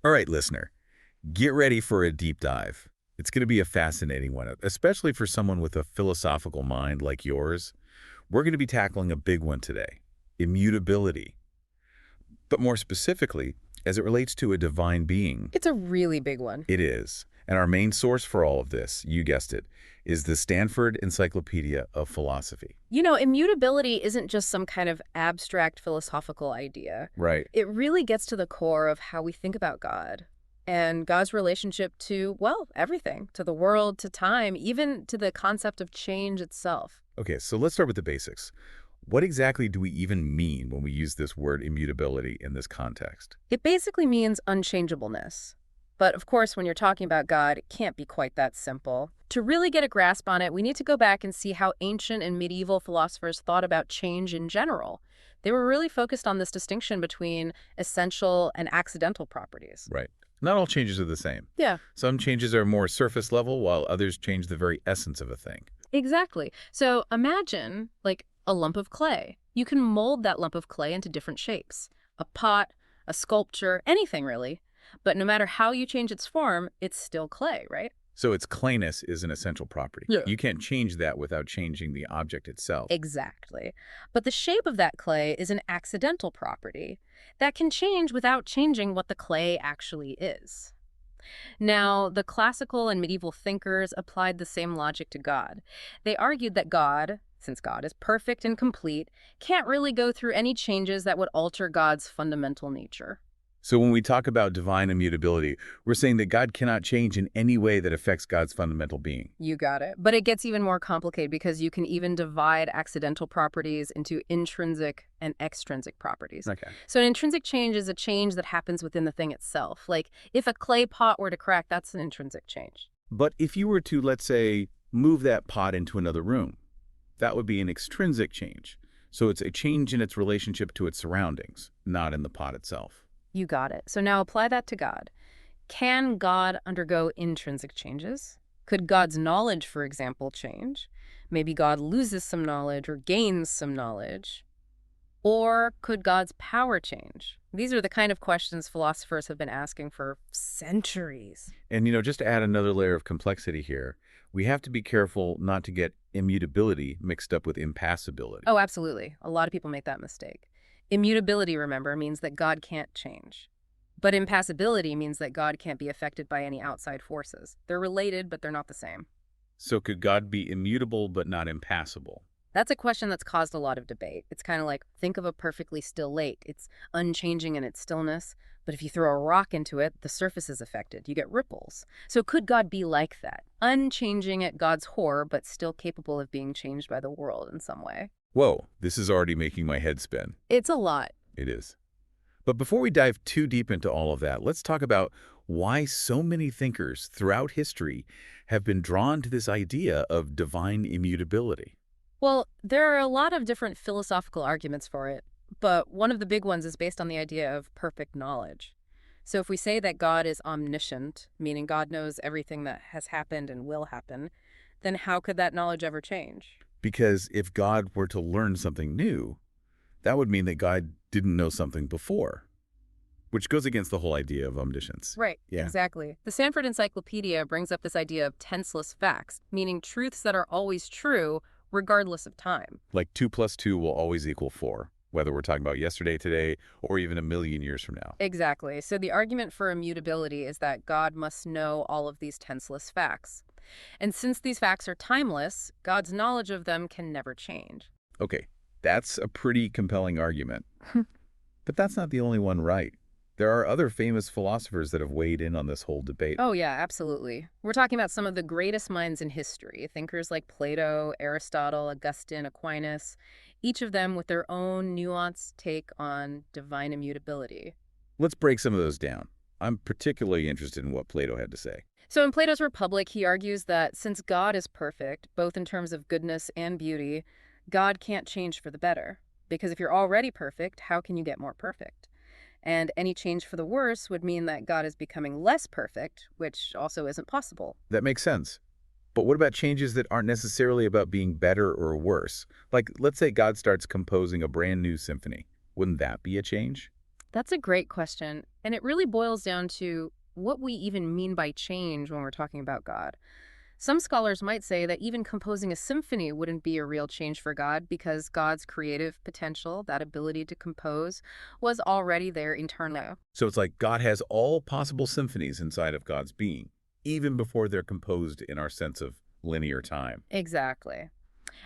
All right, listener, get ready for a deep dive. It's going to be a fascinating one, especially for someone with a philosophical mind like yours. We're going to be tackling a big one today, immutability. But more specifically, as it relates to a divine being, It's a really big one. it is. And our main source for all of this, you guessed it, is the Stanford Encyclopedia of Philosophy. You know, immutability isn't just some kind of abstract philosophical idea. Right. It really gets to the core of how we think about God and God's relationship to, well, everything, to the world, to time, even to the concept of change itself. Okay, so let's start with the basics. What exactly do we even mean when we use this word immutability in this context? It basically means unchangeableness. But of course, when you're talking about God, it can't be quite that simple. To really get a grasp on it, we need to go back and see how ancient and medieval philosophers thought about change in general. They were really focused on this distinction between essential and accidental properties. Right. Not all changes are the same. Yeah, Some changes are more surface level, while others change the very essence of a thing. exactly. So imagine, like, a lump of clay. You can mold that lump of clay into different shapes. A pot, a sculpture, anything really. But no matter how you change its form, it's still clay, right? So its clayness is an essential property. Yeah. You can't change that without changing the object itself. Exactly. But the shape of that clay is an accidental property that can change without changing what the clay actually is. Now, the classical and medieval thinkers applied the same logic to God. They argued that God, since God is perfect and complete, can't really go through any changes that would alter God's fundamental nature. So when we talk about divine immutability, we're saying that God cannot change in any way that affects God's fundamental being. You got it. But it gets even more complicated because you can even divide accidental properties into intrinsic and extrinsic properties. Okay. So an intrinsic change is a change that happens within the thing itself. Like if a clay pot were to crack, that's an intrinsic change. But if you were to, let's say, move that pot into another room, that would be an extrinsic change. So it's a change in its relationship to its surroundings, not in the pot itself. You got it. So now apply that to God. Can God undergo intrinsic changes? Could God's knowledge, for example, change? Maybe God loses some knowledge or gains some knowledge. Or could God's power change? These are the kind of questions philosophers have been asking for centuries. And, just to add another layer of complexity here, we have to be careful not to get immutability mixed up with impassibility. Oh, absolutely. A lot of people make that mistake. Immutability, remember, means that God can't change. But impassibility means that God can't be affected by any outside forces. They're related, but they're not the same. So could God be immutable but not impassible? That's a question that's caused a lot of debate. It's kind of like, think of a perfectly still lake. It's unchanging in its stillness, but if you throw a rock into it, the surface is affected. You get ripples. So could God be like that? Unchanging at God's core, but still capable of being changed by the world in some way. Whoa, this is already making my head spin. It's a lot. It is. But before we dive too deep into all of that, let's talk about why so many thinkers throughout history have been drawn to this idea of divine immutability. Well, there are a lot of different philosophical arguments for it, but one of the big ones is based on the idea of perfect knowledge. So if we say that God is omniscient, meaning God knows everything that has happened and will happen, then how could that knowledge ever change? Because if God were to learn something new, that would mean that God didn't know something before, which goes against the whole idea of omniscience. Right, Yeah. exactly. The Stanford Encyclopedia brings up this idea of tenseless facts, meaning truths that are always true regardless of time. Like 2 plus 2 will always equal 4, whether we're talking about yesterday, today, or even a million years from now. Exactly. So the argument for immutability is that God must know all of these tenseless facts. And since these facts are timeless, God's knowledge of them can never change. Okay, that's a pretty compelling argument. But that's not the only one right. There are other famous philosophers that have weighed in on this whole debate. Oh, yeah, absolutely. We're talking about some of the greatest minds in history, thinkers like Plato, Aristotle, Augustine, Aquinas, each of them with their own nuanced take on divine immutability. Let's break some of those down. I'm particularly interested in what Plato had to say. So in Plato's Republic, he argues that since God is perfect, both in terms of goodness and beauty, God can't change for the better. Because if you're already perfect, how can you get more perfect? And any change for the worse would mean that God is becoming less perfect, which also isn't possible. That makes sense. But what about changes that aren't necessarily about being better or worse? Like, let's say God starts composing a brand new symphony. Wouldn't that be a change? That's a great question. And it really boils down to what we even mean by change when we're talking about God. Some scholars might say that even composing a symphony wouldn't be a real change for God because God's creative potential, that ability to compose, was already there internally. So it's like God has all possible symphonies inside of God's being, even before they're composed in our sense of linear time. Exactly.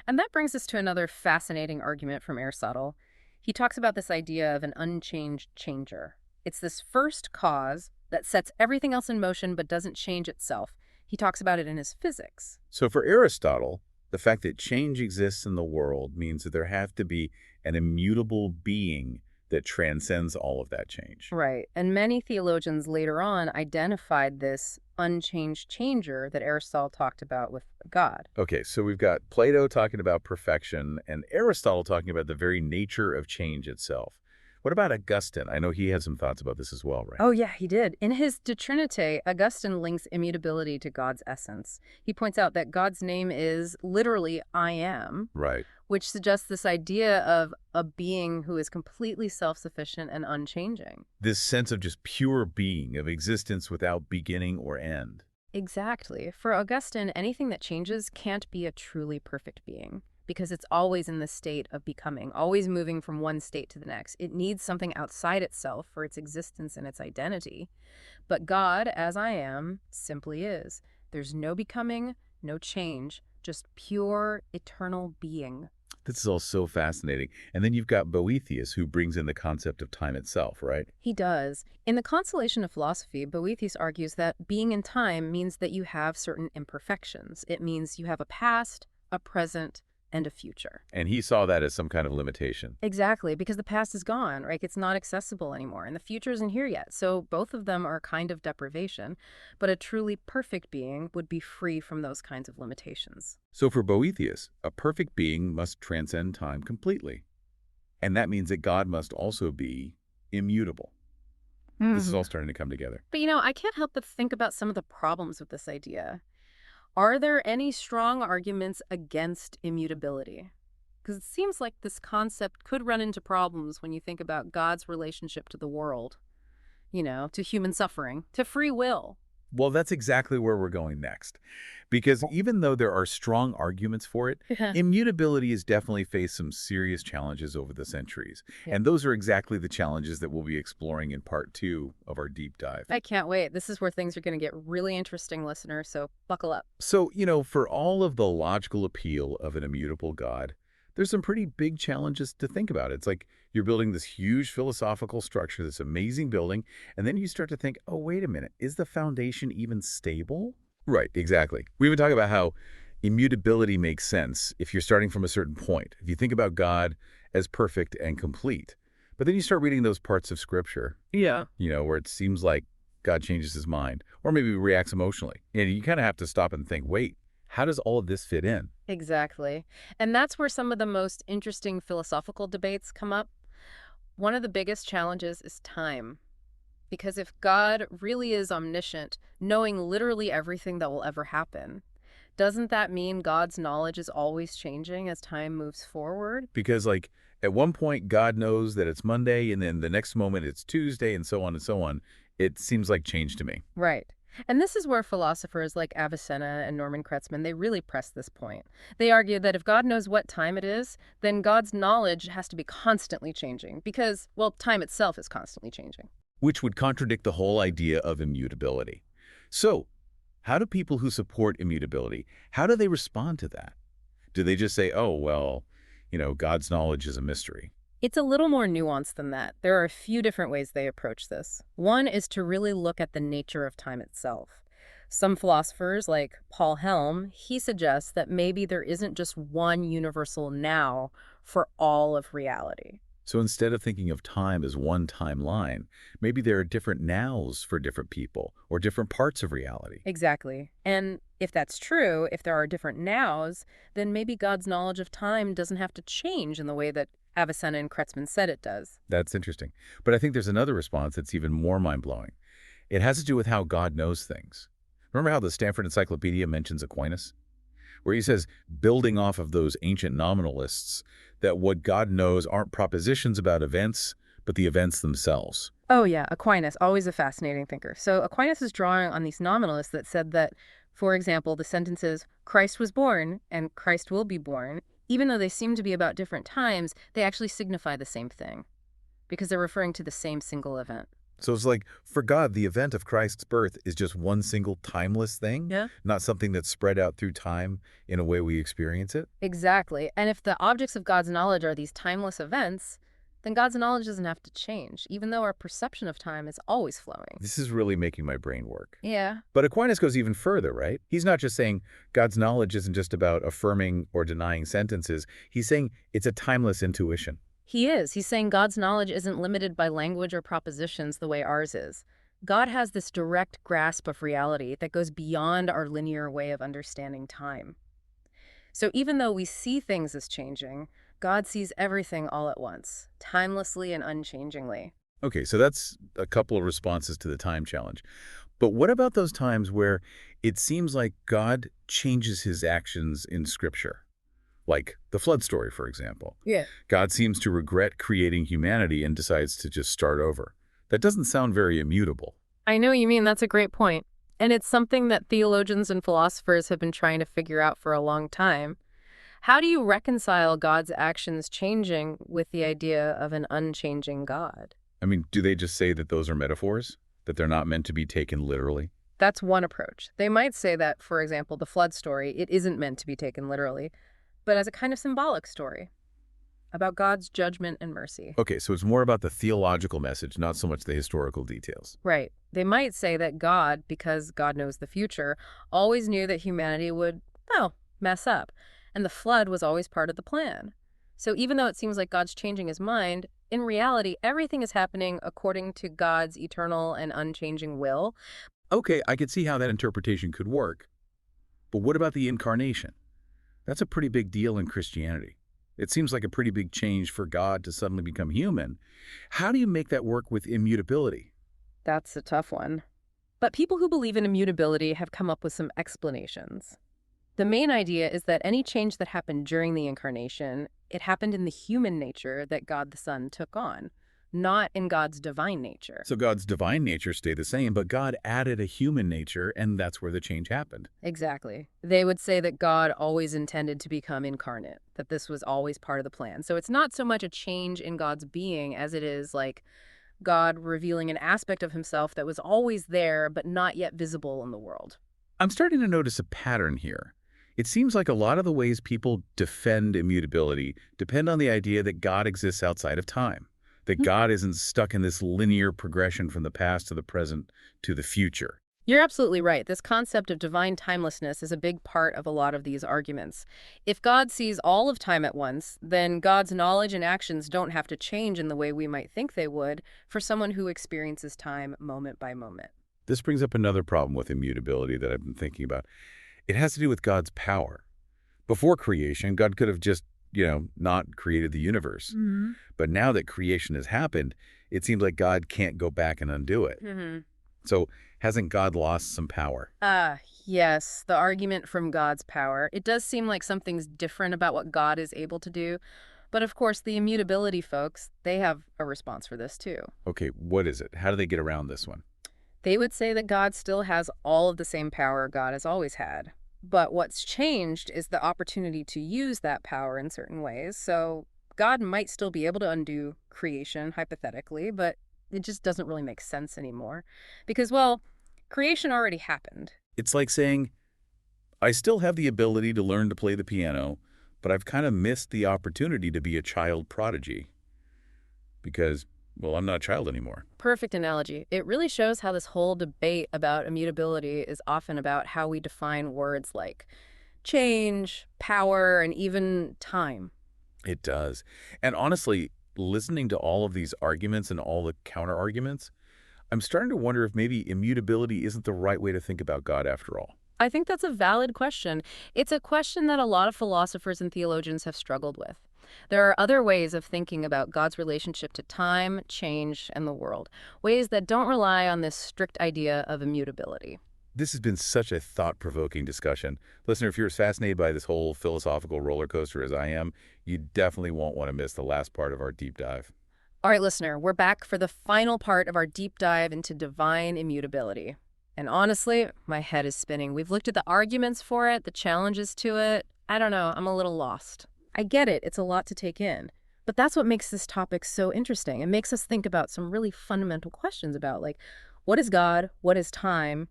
And that brings us to another fascinating argument from Aristotle. He talks about this idea of an unchanged changer. It's this first cause that sets everything else in motion but doesn't change itself. He talks about it in his physics. So for Aristotle, the fact that change exists in the world means that there have to be an immutable being that transcends all of that change. Right. And many theologians later on identified this unchanged changer that Aristotle talked about with God. Okay, so we've got Plato talking about perfection and Aristotle talking about the very nature of change itself. What about Augustine? I know he had some thoughts about this as well, right? Oh, yeah, he did. In his De Trinite, Augustine links immutability to God's essence. He points out that God's name is literally I am, Right. which suggests this idea of a being who is completely self-sufficient and unchanging. This sense of just pure being, of existence without beginning or end. Exactly. For Augustine, anything that changes can't be a truly perfect being because it's always in the state of becoming, always moving from one state to the next. It needs something outside itself for its existence and its identity. But God, as I am, simply is. There's no becoming, no change, just pure, eternal being. This is all so fascinating. And then you've got Boethius, who brings in the concept of time itself, right? He does. In The Consolation of Philosophy, Boethius argues that being in time means that you have certain imperfections. It means you have a past, a present, and a future. And he saw that as some kind of limitation. Exactly, because the past is gone, right? It's not accessible anymore, and the future isn't here yet. So both of them are kind of deprivation, but a truly perfect being would be free from those kinds of limitations. So for Boethius, a perfect being must transcend time completely. And that means that God must also be immutable. This is all starting to come together. But I can't help but think about some of the problems with this idea. Are there any strong arguments against immutability? Because it seems like this concept could run into problems when you think about God's relationship to the world, to human suffering, to free will. Well, that's exactly where we're going next. Because even though there are strong arguments for it, Yeah. immutability has definitely faced some serious challenges over the centuries. Yeah. And those are exactly the challenges that we'll be exploring in part 2 of our deep dive. I can't wait. This is where things are going to get really interesting, listener, so buckle up. So, for all of the logical appeal of an immutable God, there's some pretty big challenges to think about. It's like you're building this huge philosophical structure, this amazing building, and then you start to think, oh, wait a minute, is the foundation even stable? Right, exactly. We even talk about how immutability makes sense if you're starting from a certain point. If you think about God as perfect and complete, but then you start reading those parts of Scripture, Yeah. where it seems like God changes his mind or maybe reacts emotionally. And you kind of have to stop and think, wait, how does all of this fit in? Exactly. And that's where some of the most interesting philosophical debates come up. One of the biggest challenges is time. Because if God really is omniscient, knowing literally everything that will ever happen, doesn't that mean God's knowledge is always changing as time moves forward? Because at one point, God knows that it's Monday and then the next moment it's Tuesday and so on and so on. It seems like change to me. Right. And this is where philosophers like Avicenna and Norman Kretzmann, they really press this point. They argue that if God knows what time it is, then God's knowledge has to be constantly changing because, well, time itself is constantly changing. Which would contradict the whole idea of immutability. So, how do people who support immutability, how do they respond to that? Do they just say, oh, well, God's knowledge is a mystery? It's a little more nuanced than that. There are a few different ways they approach this. One is to really look at the nature of time itself. Some philosophers, like Paul Helm, he suggests that maybe there isn't just one universal now for all of reality. So instead of thinking of time as one timeline, maybe there are different nows for different people or different parts of reality. Exactly. And if that's true, if there are different nows, then maybe God's knowledge of time doesn't have to change in the way that Avicenna and Kretzmann said it does. That's interesting. But I think there's another response that's even more mind-blowing. It has to do with how God knows things. Remember how the Stanford Encyclopedia mentions Aquinas? Where he says, building off of those ancient nominalists, that what God knows aren't propositions about events, but the events themselves. Oh, yeah, Aquinas, always a fascinating thinker. So Aquinas is drawing on these nominalists that said that, for example, the sentences, Christ was born and Christ will be born, even though they seem to be about different times, they actually signify the same thing because they're referring to the same single event. So it's like, for God, the event of Christ's birth is just one single timeless thing, Yeah. not something that's spread out through time in a way we experience it? Exactly. And if the objects of God's knowledge are these timeless events, then God's knowledge doesn't have to change, even though our perception of time is always flowing. This is really making my brain work. Yeah. But Aquinas goes even further, right? He's not just saying God's knowledge isn't just about affirming or denying sentences. He's saying it's a timeless intuition. He is. He's saying God's knowledge isn't limited by language or propositions the way ours is. God has this direct grasp of reality that goes beyond our linear way of understanding time. So even though we see things as changing, God sees everything all at once, timelessly and unchangingly. Okay, so that's a couple of responses to the time challenge. But what about those times where it seems like God changes his actions in Scripture? Like the flood story, for example. Yeah. God seems to regret creating humanity and decides to just start over. That doesn't sound very immutable. I know what you mean. That's a great point. And it's something that theologians and philosophers have been trying to figure out for a long time. How do you reconcile God's actions changing with the idea of an unchanging God? I mean, do they just say that those are metaphors? That they're not meant to be taken literally? That's one approach. They might say that, for example, the flood story, it isn't meant to be taken literally, but as a kind of symbolic story about God's judgment and mercy. Okay, so it's more about the theological message, not so much the historical details. Right. They might say that God, because God knows the future, always knew that humanity would, well, mess up, and the flood was always part of the plan. So even though it seems like God's changing his mind, in reality, everything is happening according to God's eternal and unchanging will. Okay, I could see how that interpretation could work. But what about the incarnation? That's a pretty big deal in Christianity. It seems like a pretty big change for God to suddenly become human. How do you make that work with immutability? That's a tough one. But people who believe in immutability have come up with some explanations. The main idea is that any change that happened during the incarnation, it happened in the human nature that God the Son took on, not in God's divine nature. So God's divine nature stayed the same, but God added a human nature, and that's where the change happened. Exactly. They would say that God always intended to become incarnate, that this was always part of the plan. So it's not so much a change in God's being as it is like God revealing an aspect of himself that was always there but not yet visible in the world. I'm starting to notice a pattern here. It seems like a lot of the ways people defend immutability depend on the idea that God exists outside of time, that God isn't stuck in this linear progression from the past to the present to the future. You're absolutely right. This concept of divine timelessness is a big part of a lot of these arguments. If God sees all of time at once, then God's knowledge and actions don't have to change in the way we might think they would for someone who experiences time moment by moment. This brings up another problem with immutability that I've been thinking about. It has to do with God's power. Before creation, God could have just, not created the universe. But now that creation has happened, it seems like God can't go back and undo it. So hasn't God lost some power? Yes, the argument from God's power. It does seem like something's different about what God is able to do. But of course, the immutability folks, they have a response for this too. Okay, what is it? How do they get around this one? They would say that God still has all of the same power God has always had. But what's changed is the opportunity to use that power in certain ways. So God might still be able to undo creation, hypothetically, but it just doesn't really make sense anymore. Because, well, creation already happened. It's like saying, I still have the ability to learn to play the piano, but I've kind of missed the opportunity to be a child prodigy. Because, well, I'm not a child anymore. Perfect analogy. It really shows how this whole debate about immutability is often about how we define words like change, power, and even time. It does. And honestly, listening to all of these arguments and all the counter-arguments, I'm starting to wonder if maybe immutability isn't the right way to think about God after all. I think that's a valid question. It's a question that a lot of philosophers and theologians have struggled with. There are other ways of thinking about God's relationship to time, change, and the world, ways that don't rely on this strict idea of immutability. This has been such a thought-provoking discussion. Listener, if you're as fascinated by this whole philosophical roller coaster as I am, you definitely won't want to miss the last part of our deep dive. All right, listener, we're back for the final part of our deep dive into divine immutability. And honestly, my head is spinning. We've looked at the arguments for it, the challenges to it. I don't know, I'm a little lost. I get it, it's a lot to take in. But that's what makes this topic so interesting. It makes us think about some really fundamental questions about, like, what is God? What is time?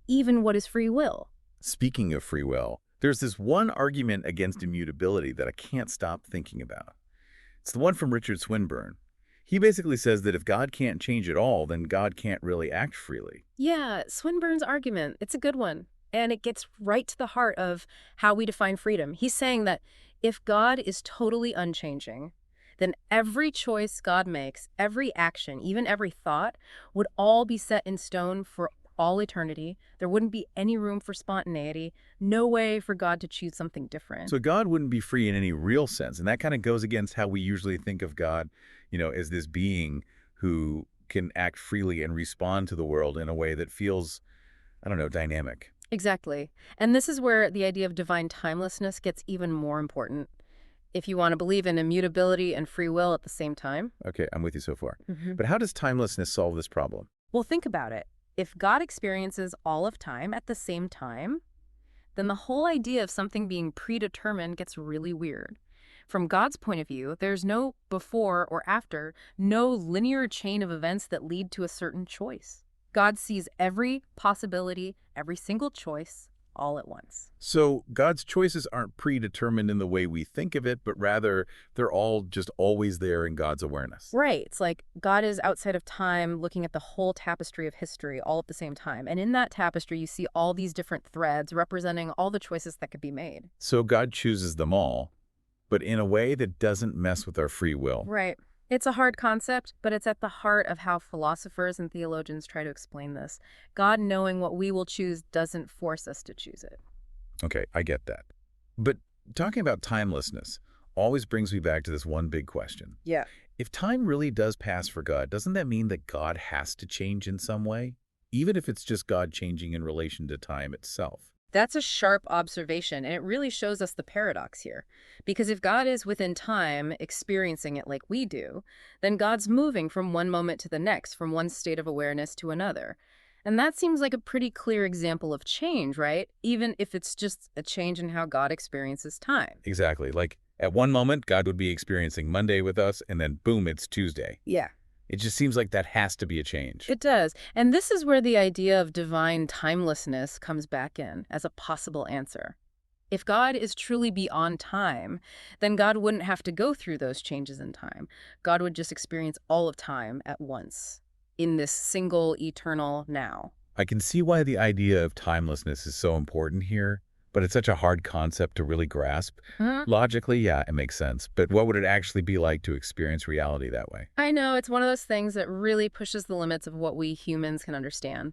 Even what is free will? Speaking of free will, there's this one argument against immutability that I can't stop thinking about. It's the one from Richard Swinburne. He basically says that if God can't change at all, then God can't really act freely. Yeah, Swinburne's argument, it's a good one. And it gets right to the heart of how we define freedom. He's saying that if God is totally unchanging, then every choice God makes, every action, even every thought, would all be set in stone for all eternity. There wouldn't be any room for spontaneity, no way for God to choose something different. So God wouldn't be free in any real sense, and that kind of goes against how we usually think of God, as this being who can act freely and respond to the world in a way that feels, I don't know, dynamic. Exactly. And this is where the idea of divine timelessness gets even more important. If you want to believe in immutability and free will at the same time. Okay, I'm with you so far. Mhm. But how does timelessness solve this problem? Well, think about it. If God experiences all of time at the same time, then the whole idea of something being predetermined gets really weird. From God's point of view, there's no before or after, no linear chain of events that lead to a certain choice. God sees every possibility, every single choice, all at once. So God's choices aren't predetermined in the way we think of it, but rather they're all just always there in God's awareness. Right. It's like God is outside of time looking at the whole tapestry of history all at the same time. And in that tapestry, you see all these different threads representing all the choices that could be made. So God chooses them all, but in a way that doesn't mess with our free will. Right. It's a hard concept, but it's at the heart of how philosophers and theologians try to explain this. God knowing what we will choose doesn't force us to choose it. Okay, I get that. But talking about timelessness always brings me back to this one big question. Yeah. If time really does pass for God, doesn't that mean that God has to change in some way? Even if it's just God changing in relation to time itself. That's a sharp observation, and it really shows us the paradox here. Because if God is within time, experiencing it like we do, then God's moving from one moment to the next, from one state of awareness to another. And that seems like a pretty clear example of change, right? Even if it's just a change in how God experiences time. Exactly. Like at one moment, God would be experiencing Monday with us, and then boom, it's Tuesday. Yeah. It just seems like that has to be a change. It does. And this is where the idea of divine timelessness comes back in as a possible answer. If God is truly beyond time, then God wouldn't have to go through those changes in time. God would just experience all of time at once in this single eternal now. I can see why the idea of timelessness is so important here, but it's such a hard concept to really grasp. Mhm. Logically, yeah, it makes sense. But what would it actually be like to experience reality that way? I know it's one of those things that really pushes the limits of what we humans can understand.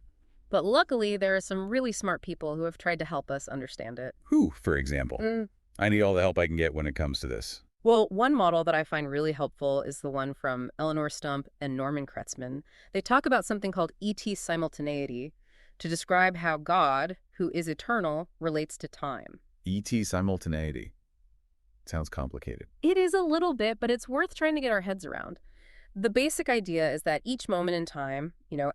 But luckily, there are some really smart people who have tried to help us understand it. Who, for example? Mm. I need all the help I can get when it comes to this. Well, one model that I find really helpful is the one from Eleanor Stump and Norman Kretzmann. They talk about something called ET simultaneity to describe how God, who is eternal, relates to time. ET simultaneity. Sounds complicated. It is a little bit, but it's worth trying to get our heads around. The basic idea is that each moment in time,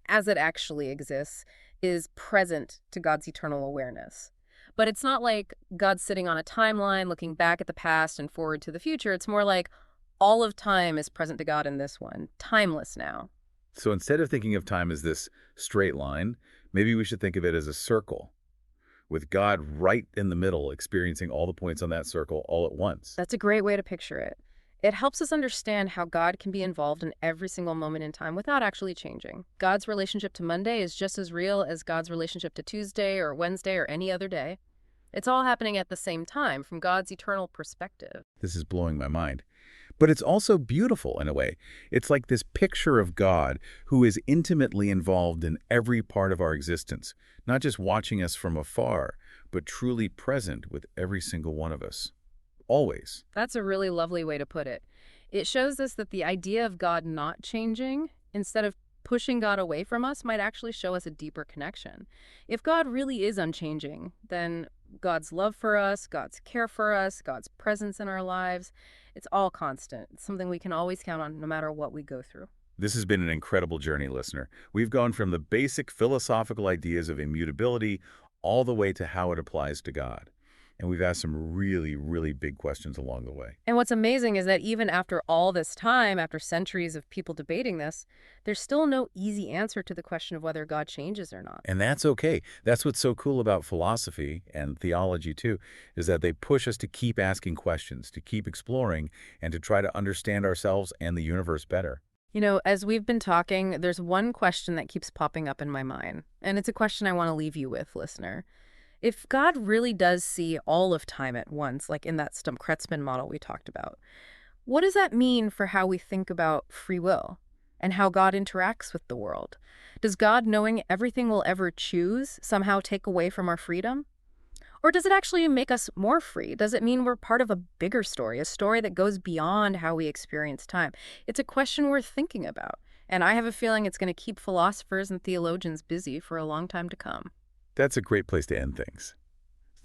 as it actually exists, is present to God's eternal awareness. But it's not like God's sitting on a timeline looking back at the past and forward to the future. It's more like all of time is present to God in this one, timeless now. So instead of thinking of time as this straight line, maybe we should think of it as a circle, with God right in the middle, experiencing all the points on that circle all at once. That's a great way to picture it. It helps us understand how God can be involved in every single moment in time without actually changing. God's relationship to Monday is just as real as God's relationship to Tuesday or Wednesday or any other day. It's all happening at the same time from God's eternal perspective. This is blowing my mind. But it's also beautiful in a way. It's like this picture of God who is intimately involved in every part of our existence, not just watching us from afar, but truly present with every single one of us. Always. That's a really lovely way to put it. It shows us that the idea of God not changing, instead of pushing God away from us might actually show us a deeper connection. If God really is unchanging, then God's love for us, God's care for us, God's presence in our lives, it's all constant. It's something we can always count on no matter what we go through. This has been an incredible journey, listener. We've gone from the basic philosophical ideas of immutability all the way to how it applies to God. And we've asked some really, really big questions along the way. And what's amazing is that even after all this time, after centuries of people debating this, there's still no easy answer to the question of whether God changes or not. And that's okay. That's what's so cool about philosophy and theology, too, is that they push us to keep asking questions, to keep exploring, and to try to understand ourselves and the universe better. As we've been talking, there's one question that keeps popping up in my mind, and it's a question I want to leave you with, listener. If God really does see all of time at once, like in that Stumpf-Kretzmann model we talked about, what does that mean for how we think about free will and how God interacts with the world? Does God knowing everything we'll ever choose somehow take away from our freedom? Or does it actually make us more free? Does it mean we're part of a bigger story, a story that goes beyond how we experience time? It's a question worth thinking about, and I have a feeling it's going to keep philosophers and theologians busy for a long time to come. That's a great place to end things.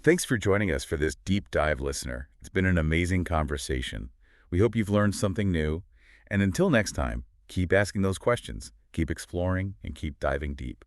Thanks for joining us for this deep dive, listener. It's been an amazing conversation. We hope you've learned something new. And until next time, keep asking those questions, keep exploring, and keep diving deep.